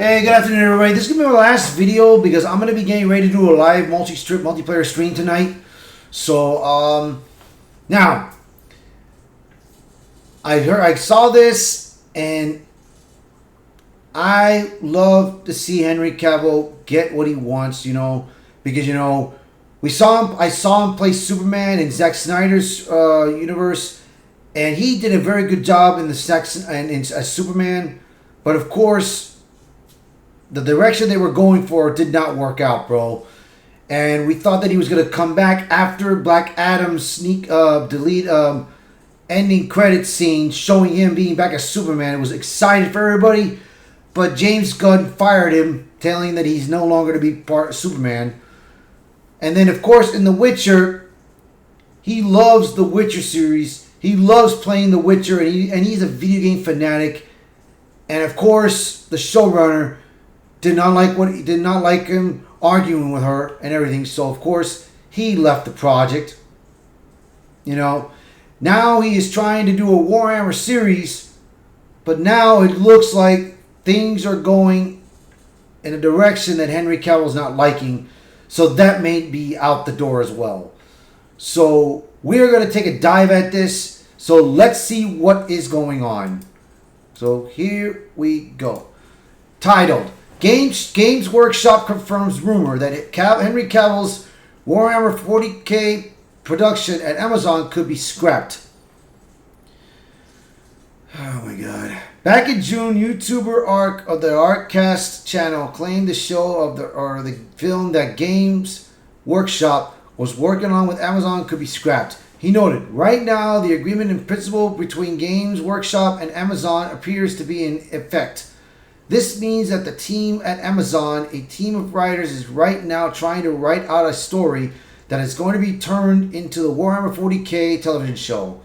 Hey, good afternoon, everybody. This is going to be my last video because I'm going to be getting ready to do a live multiplayer stream tonight. So, now, I saw this, and I love to see Henry Cavill get what he wants, because, I saw him play Superman in Zack Snyder's universe, and he did a very good job in as Superman, but of course, the direction they were going for did not work out, bro. And we thought that he was going to come back after Black Adam's ending credit scene showing him being back as Superman. It was exciting for everybody, but James Gunn fired him, telling that he's no longer to be part of Superman. And then, of course, in The Witcher, he loves the Witcher series. He loves playing The Witcher, and he's a video game fanatic. And of course, the showrunner did not like him arguing with her and everything. So of course he left the project. Now he is trying to do a Warhammer series, but now it looks like things are going in a direction that Henry Cavill's not liking. So that may be out the door as well. So we're going to take a dive at this. So let's see what is going on. So here we go. Titled, Games Workshop confirms rumor that Henry Cavill's Warhammer 40K production at Amazon could be scrapped. Oh my god. Back in June, YouTuber Ark of the Artcast channel claimed the show the film that Games Workshop was working on with Amazon could be scrapped. He noted, right now the agreement in principle between Games Workshop and Amazon appears to be in effect. This means that the team at Amazon, a team of writers, is right now trying to write out a story that is going to be turned into the Warhammer 40K television show.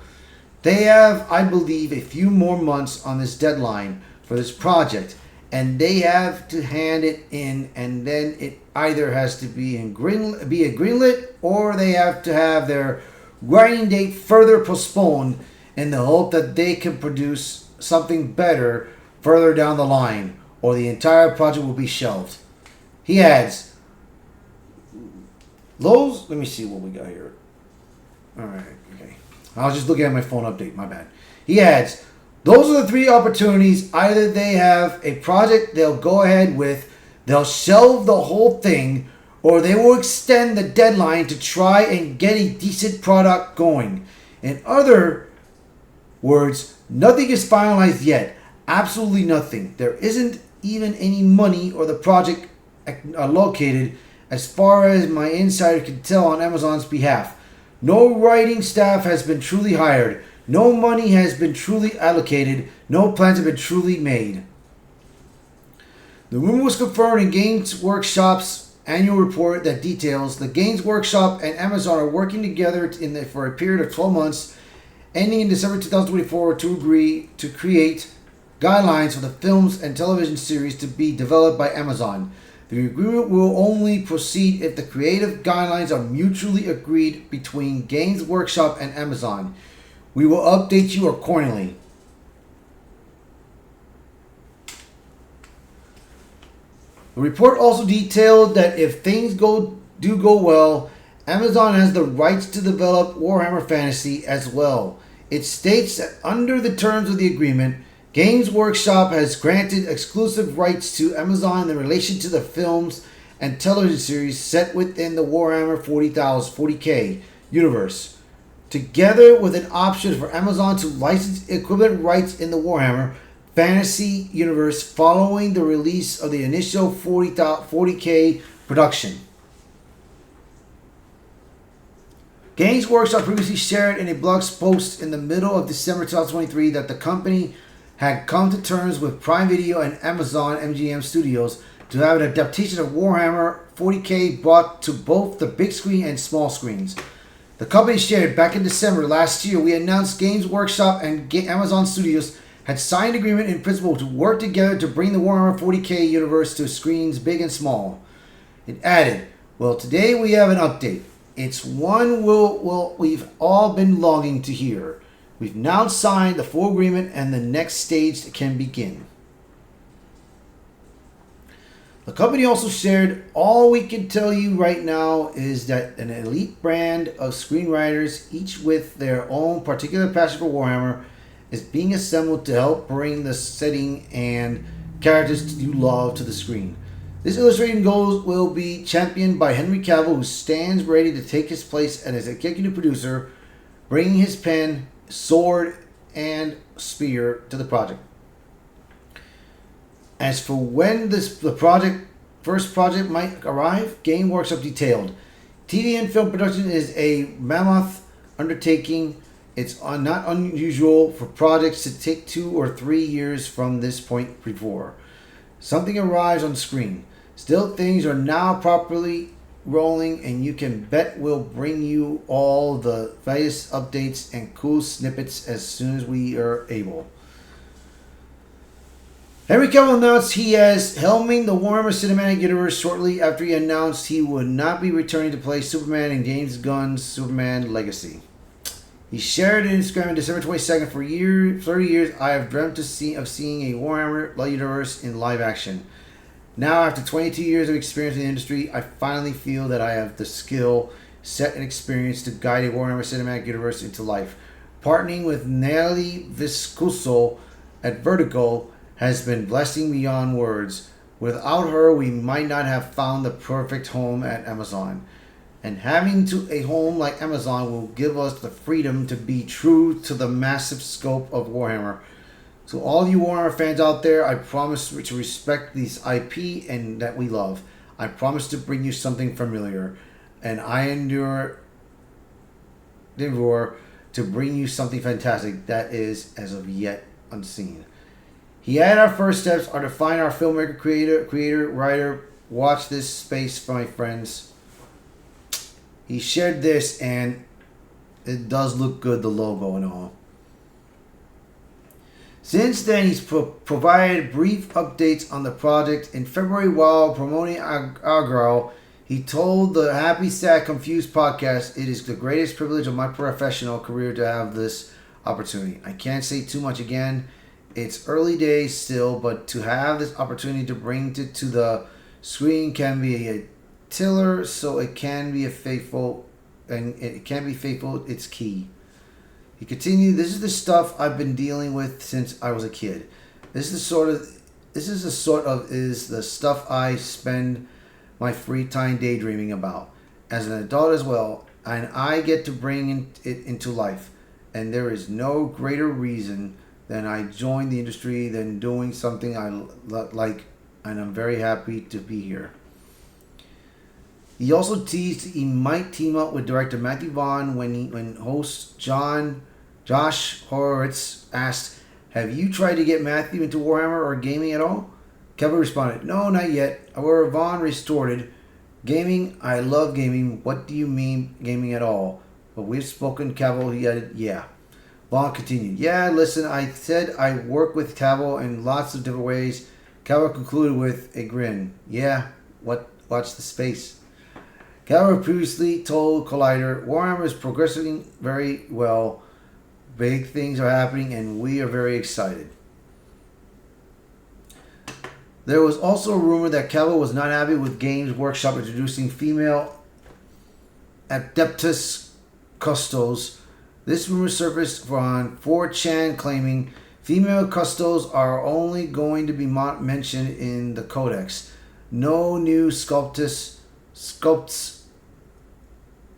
They have, I believe, a few more months on this deadline for this project, and they have to hand it in, and then it either has to be a greenlit, or they have to have their writing date further postponed in the hope that they can produce something better further down the line, or the entire project will be shelved. He adds, let me see what we got here. Alright, okay. I was just looking at my phone update, my bad. He adds, those are the three opportunities. Either they have a project they'll go ahead with, they'll shelve the whole thing, or they will extend the deadline to try and get a decent product going. In other words, nothing is finalized yet. Absolutely nothing. There isn't even any money or the project located, as far as my insider can tell on Amazon's behalf. No writing staff has been truly hired. No money has been truly allocated. No plans have been truly made. The rumor was confirmed in Games Workshop's annual report that details the Games Workshop and Amazon are working together for a period of 12 months, ending in December 2024, to agree to create guidelines for the films and television series to be developed by Amazon. The agreement will only proceed if the creative guidelines are mutually agreed between Games Workshop and Amazon. We will update you accordingly. The report also detailed that if things do go well, Amazon has the rights to develop Warhammer Fantasy as well. It states that under the terms of the agreement, Games Workshop has granted exclusive rights to Amazon in relation to the films and television series set within the Warhammer 40K universe, together with an option for Amazon to license equivalent rights in the Warhammer Fantasy universe following the release of the initial 40K production. Games Workshop previously shared in a blog post in the middle of December 2023 that the company had come to terms with Prime Video and Amazon MGM Studios to have an adaptation of Warhammer 40K brought to both the big screen and small screens. The company shared back in December last year, we announced Games Workshop and Amazon Studios had signed agreement in principle to work together to bring the Warhammer 40K universe to screens big and small. It added, well, today we have an update. It's one we've all been longing to hear. We've now signed the full agreement and the next stage can begin. The company also shared, all we can tell you right now is that an elite brand of screenwriters, each with their own particular passion for Warhammer, is being assembled to help bring the setting and characters you love to the screen. This illustrating goal will be championed by Henry Cavill, who stands ready to take his place as executive producer, bringing his pen, sword, and spear to the project. As for when the first project might arrive, Game Workshop detailed. TV and film production is a mammoth undertaking. It's not unusual for projects to take 2 or 3 years from this point before something arrives on screen. Still, things are now properly rolling, and you can bet we'll bring you all the latest updates and cool snippets as soon as we are able. Henry Cavill announced he is helming the Warhammer Cinematic Universe shortly after he announced he would not be returning to play Superman in James Gunn's Superman Legacy. He shared on Instagram on December 22nd, for 30 years I have dreamt of seeing a Warhammer universe in live action. Now, after 22 years of experience in the industry, I finally feel that I have the skill, set, and experience to guide a Warhammer Cinematic Universe into life. Partnering with Nelly Viscuso at Vertigo has been blessing beyond words. Without her, we might not have found the perfect home at Amazon. And having a home like Amazon will give us the freedom to be true to the massive scope of Warhammer. To all you Warhammer fans out there, I promise to respect these IP and that we love. I promise to bring you something familiar. And I endure to bring you something fantastic that is, as of yet, unseen. He added, our first steps are to find our filmmaker, creator, writer. Watch this space, my friends. He shared this, and it does look good, the logo and all. Since then, he's provided brief updates on the project. In February, while promoting Agro, he told the Happy, Sad, Confused podcast, it is the greatest privilege of my professional career to have this opportunity. I can't say too much again. It's early days still, but to have this opportunity to bring it to the screen can be a tiller, so it can be faithful, it's key. He continued, this is the stuff I've been dealing with since I was a kid. This is the stuff I spend my free time daydreaming about. As an adult as well, and I get to bring it into life. And there is no greater reason than I joined the industry than doing something I like, and I'm very happy to be here. He also teased he might team up with director Matthew Vaughn when host Josh Horowitz asked, have you tried to get Matthew into Warhammer or gaming at all? Kevin responded, no, not yet. However, Vaughn retorted, gaming, I love gaming. What do you mean gaming at all? But we've spoken. Cavill, he added, yeah. Vaughn continued, yeah, listen, I said I work with Cavill in lots of different ways. Cavill concluded with a grin. Yeah, watch the space. Cavill previously told Collider, Warhammer is progressing very well. Big things are happening and we are very excited. There was also a rumor that Cavill was not happy with Games Workshop introducing female Adeptus Custos. This rumor surfaced on 4chan claiming female Custos are only going to be mentioned in the Codex. No new sculpts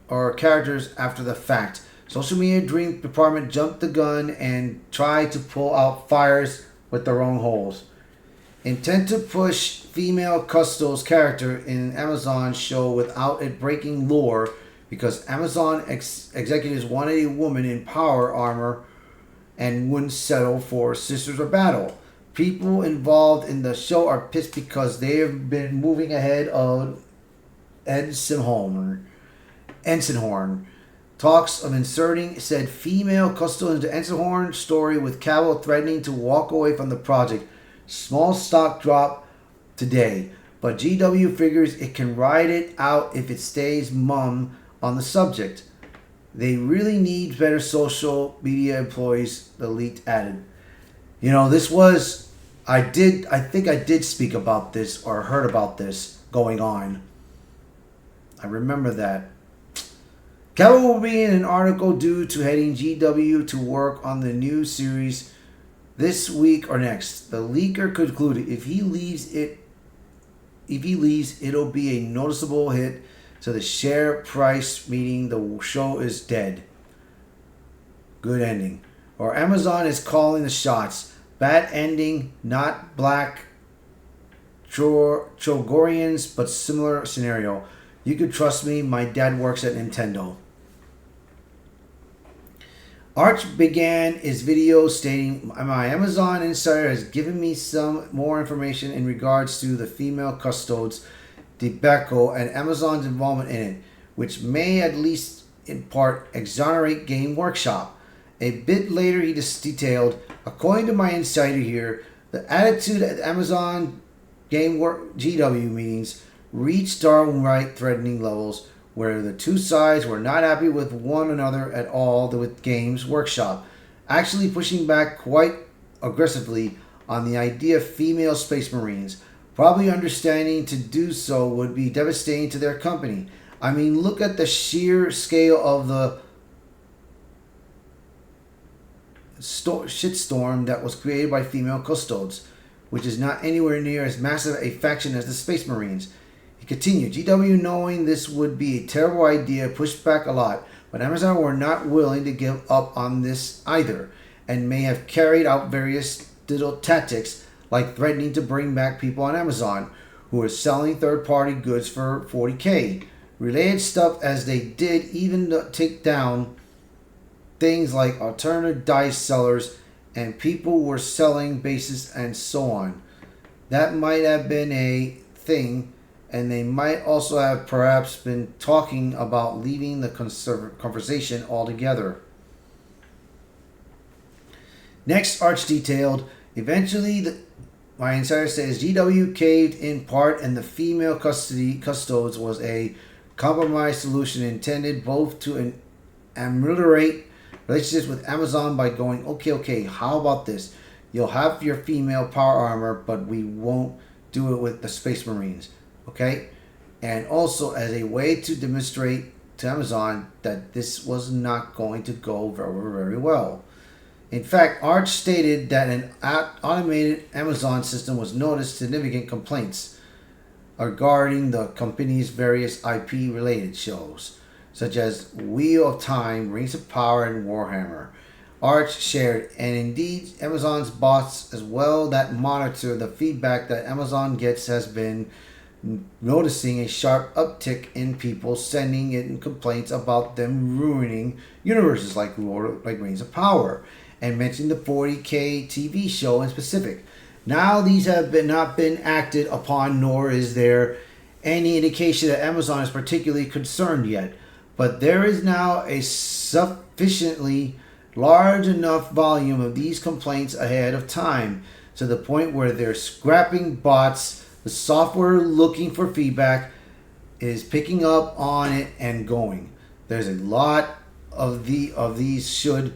or characters after the fact. Social media Dream Department jumped the gun and tried to pull out fires with their own holes. Intent to push female Custos character in Amazon show without it breaking lore because Amazon executives wanted a woman in power armor and wouldn't settle for Sisters of Battle. People involved in the show are pissed because they have been moving ahead of Ensenhorn. Talks of inserting said female Custos into Ensenhorn story with Cavill threatening to walk away from the project. Small stock drop today, but GW figures it can ride it out if it stays mum on the subject. They really need better social media employees, the leak added. You know, this was I think I did speak about this or heard about this going on. I remember that. Cavill will be in an article due to heading GW to work on the new series this week or next. The leaker concluded if he leaves, it'll be a noticeable hit to the share price, meaning the show is dead. Good ending. Or Amazon is calling the shots. Bad ending, not black Chogorians, but similar scenario. You could trust me, my dad works at Nintendo. Arch began his video stating, my Amazon insider has given me some more information in regards to the female custodes debacle and Amazon's involvement in it, which may at least in part exonerate Game Workshop. A bit later he detailed, according to my insider here, the attitude at Amazon GW meetings reached downright threatening levels where the two sides were not happy with one another at all with Games Workshop, actually pushing back quite aggressively on the idea of female Space Marines, probably understanding to do so would be devastating to their company. I mean, look at the sheer scale of the shitstorm that was created by female custodes, which is not anywhere near as massive a faction as the Space Marines. He continued, GW, knowing this would be a terrible idea, pushed back a lot, but Amazon were not willing to give up on this either, and may have carried out various little tactics, like threatening to bring back people on Amazon who are selling third-party goods for $40K. Related stuff as they did even take down things like alternative dice sellers and people were selling bases and so on. That might have been a thing, and they might also have perhaps been talking about leaving the conversation altogether. Next, Arch detailed, eventually my insider says GW caved in part and the female custodes was a compromise solution intended both to ameliorate relationships with Amazon by going, okay, how about this? You'll have your female power armor, but we won't do it with the Space Marines. Okay? And also as a way to demonstrate to Amazon that this was not going to go very, very well. In fact, Arch stated that an automated Amazon system was noticed significant complaints regarding the company's various IP-related shows, such as Wheel of Time, Rings of Power, and Warhammer. Arch shared, and indeed Amazon's bots as well that monitor the feedback that Amazon gets has been noticing a sharp uptick in people sending in complaints about them ruining universes like Rings of Power, and mentioning the 40K TV show in specific. Now these have not been acted upon, nor is there any indication that Amazon is particularly concerned yet. But there is now a sufficiently large enough volume of these complaints ahead of time to the point where they're scrapping bots. The software looking for feedback is picking up on it and going. There's a lot of these. Should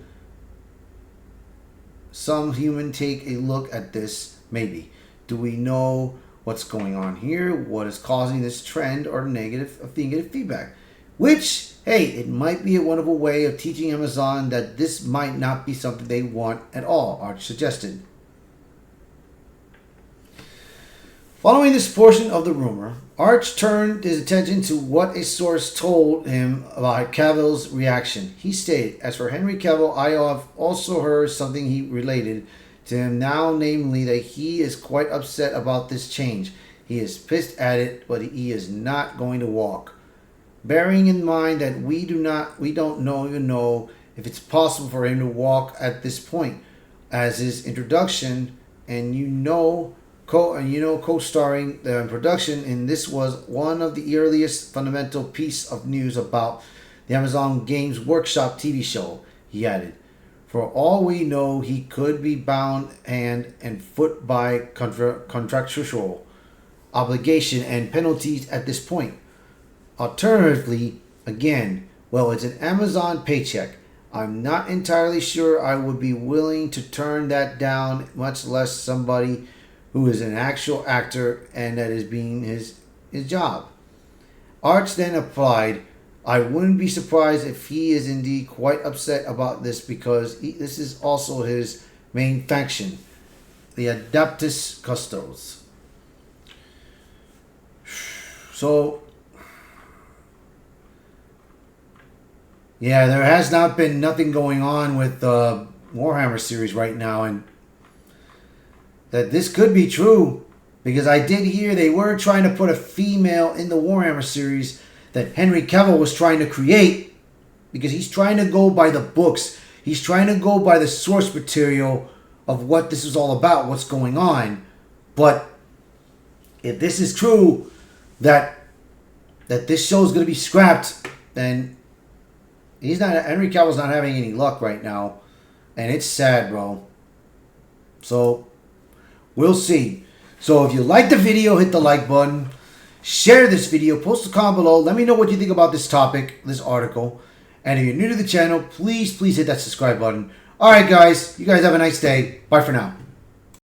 some human take a look at this? Maybe. Do we know what's going on here? What is causing this trend or negative feedback? Which, hey, it might be a wonderful way of teaching Amazon that this might not be something they want at all, Arch suggested. Following this portion of the rumor, Arch turned his attention to what a source told him about Cavill's reaction. He stated, as for Henry Cavill, I have also heard something he related to him now, namely that he is quite upset about this change. He is pissed at it, but he is not going to walk. Bearing in mind that we don't even know if it's possible for him to walk at this point, as his introduction and co-starring the production in this was one of the earliest fundamental piece of news about the Amazon Games Workshop TV show, he added. For all we know, he could be bound hand and foot by contractual obligation and penalties at this point. Alternatively, again, well, it's an Amazon paycheck. I'm not entirely sure I would be willing to turn that down, much less somebody who is an actual actor and that is being his job. Arch then applied, I wouldn't be surprised if he is indeed quite upset about this because this is also his main faction, the Adeptus Custos. So, yeah, there has not been nothing going on with the Warhammer series right now, and that this could be true because I did hear they were trying to put a female in the Warhammer series that Henry Cavill was trying to create because he's trying to go by the books. He's trying to go by the source material of what this is all about, what's going on. But if this is true, that this show is going to be scrapped, then Henry Cavill's not having any luck right now, and it's sad, bro. So we'll see. So if you like the video, hit the like button, share this video, post a comment below, let me know what you think about this topic, this article, and if you're new to the channel, please hit that subscribe button. Alright guys, you guys have a nice day. Bye for now.